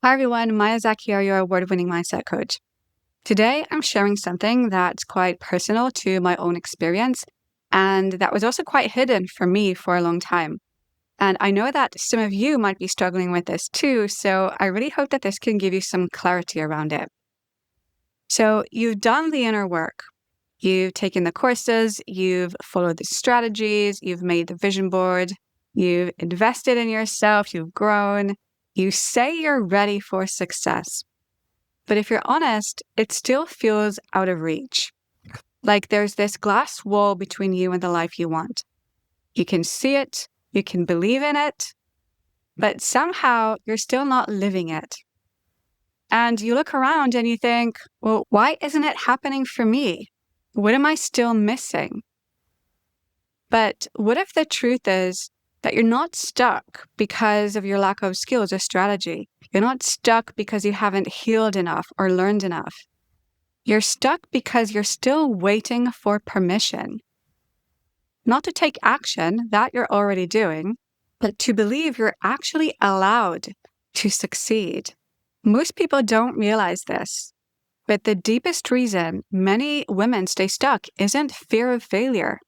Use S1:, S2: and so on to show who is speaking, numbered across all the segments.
S1: Hi everyone, Maya Zaki, your award-winning mindset coach. Today, I'm sharing something that's quite personal to my own experience, and that was also quite hidden for me for a long time. And I know that some of you might be struggling with this too, so I really hope that this can give you some clarity around it. So you've done the inner work. You've taken the courses, you've followed the strategies, you've made the vision board, you've invested in yourself, you've grown. You say you're ready for success. But if you're honest, it still feels out of reach. Like there's this glass wall between you and the life you want. You can see it, you can believe in it, but somehow you're still not living it. And you look around and you think, well, why isn't it happening for me? What am I still missing? But what if the truth is that you're not stuck because of your lack of skills or strategy? You're not stuck because you haven't healed enough or learned enough. You're stuck because you're still waiting for permission. Not to take action that you're already doing, but to believe you're actually allowed to succeed. Most people don't realize this, but the deepest reason many women stay stuck isn't fear of failure.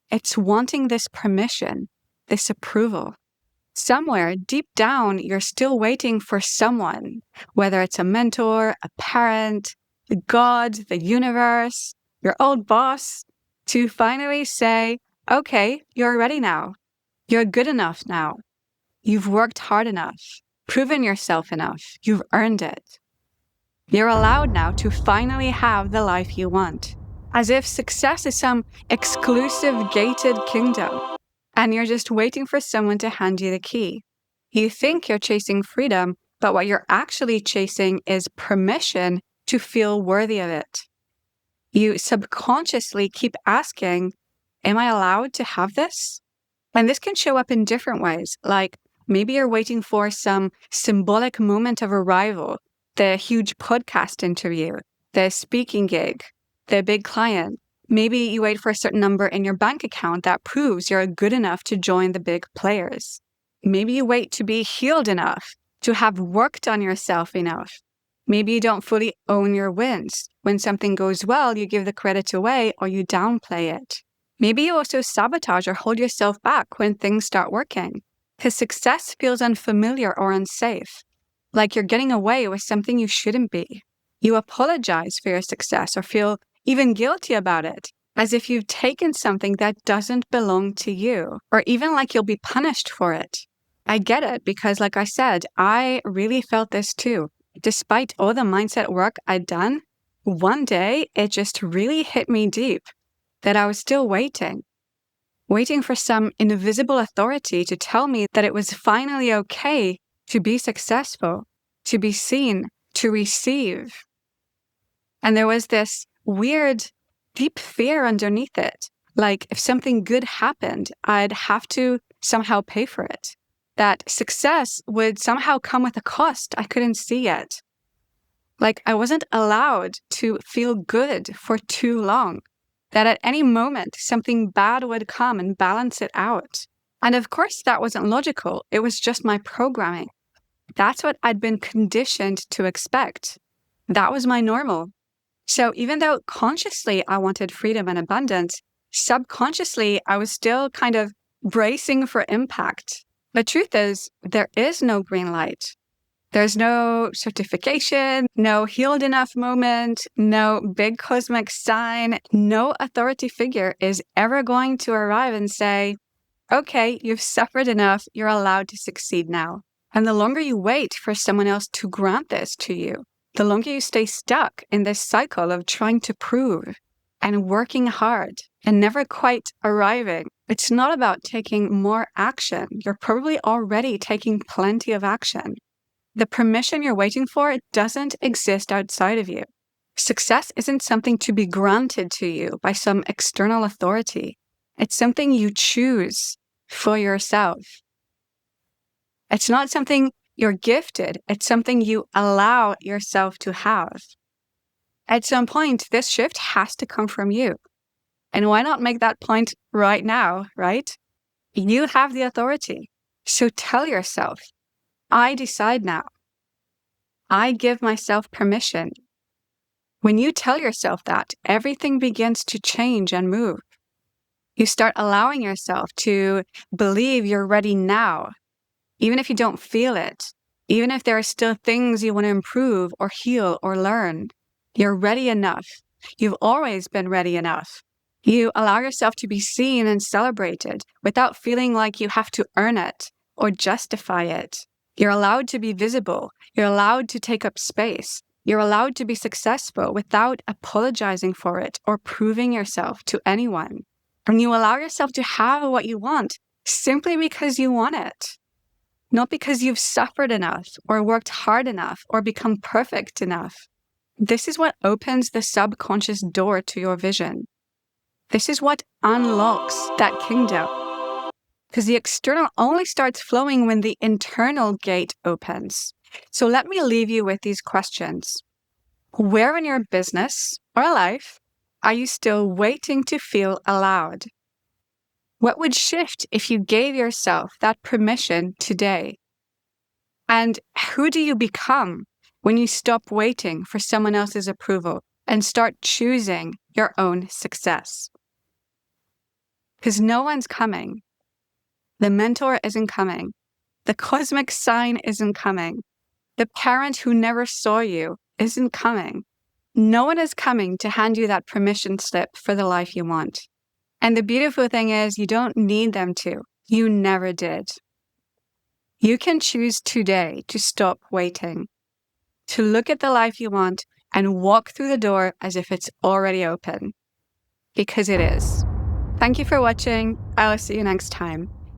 S1: It's wanting this permission, this approval. Somewhere deep down, you're still waiting for someone, whether it's a mentor, a parent, God, the universe, your old boss, to finally say, okay, you're ready now. You're good enough now. You've worked hard enough, proven yourself enough. You've earned it. You're allowed now to finally have the life you want. As if success is some exclusive gated kingdom, and you're just waiting for someone to hand you the key. You think you're chasing freedom, but what you're actually chasing is permission to feel worthy of it. You subconsciously keep asking, am I allowed to have this? And this can show up in different ways, like maybe you're waiting for some symbolic moment of arrival, the huge podcast interview, the speaking gig, the big client. Maybe you wait for a certain number in your bank account that proves you're good enough to join the big players. Maybe you wait to be healed enough, to have worked on yourself enough. Maybe you don't fully own your wins. When something goes well, you give the credit away or you downplay it. Maybe you also sabotage or hold yourself back when things start working, because success feels unfamiliar or unsafe, like you're getting away with something you shouldn't be. You apologize for your success or feel even guilty about it, as if you've taken something that doesn't belong to you, or even like you'll be punished for it. I get it because, like I said, I really felt this too. Despite all the mindset work I'd done, one day it just really hit me deep that I was still waiting for some invisible authority to tell me that it was finally okay to be successful, to be seen, to receive. And there was this weird, deep fear underneath it. Like if something good happened, I'd have to somehow pay for it. That success would somehow come with a cost I couldn't see yet. Like I wasn't allowed to feel good for too long. That at any moment, something bad would come and balance it out. And of course, that wasn't logical. It was just my programming. That's what I'd been conditioned to expect. That was my normal. So even though consciously I wanted freedom and abundance, subconsciously I was still kind of bracing for impact. The truth is, there is no green light. There's no certification, no healed enough moment, no big cosmic sign. No authority figure is ever going to arrive and say, okay, you've suffered enough, you're allowed to succeed now. And the longer you wait for someone else to grant this to you, the longer you stay stuck in this cycle of trying to prove and working hard and never quite arriving. It's not about taking more action. You're probably already taking plenty of action. The permission you're waiting for doesn't exist outside of you. Success isn't something to be granted to you by some external authority. It's something you choose for yourself. It's not something you're gifted. It's something you allow yourself to have. At some point, this shift has to come from you. And why not make that point right now, right? You have the authority. So tell yourself, I decide now. I give myself permission. When you tell yourself that, everything begins to change and move. You start allowing yourself to believe you're ready now, even if you don't feel it, even if there are still things you want to improve or heal or learn. You're ready enough. You've always been ready enough. You allow yourself to be seen and celebrated without feeling like you have to earn it or justify it. You're allowed to be visible. You're allowed to take up space. You're allowed to be successful without apologizing for it or proving yourself to anyone. And you allow yourself to have what you want simply because you want it. Not because you've suffered enough or worked hard enough or become perfect enough. This is what opens the subconscious door to your vision. This is what unlocks that kingdom. Because the external only starts flowing when the internal gate opens. So let me leave you with these questions. Where in your business or life are you still waiting to feel allowed? What would shift if you gave yourself that permission today? And who do you become when you stop waiting for someone else's approval and start choosing your own success? Because no one's coming. The mentor isn't coming. The cosmic sign isn't coming. The parent who never saw you isn't coming. No one is coming to hand you that permission slip for the life you want. And the beautiful thing is, you don't need them to. You never did. You can choose today to stop waiting, to look at the life you want and walk through the door as if it's already open. Because it is. Thank you for watching. I'll see you next time.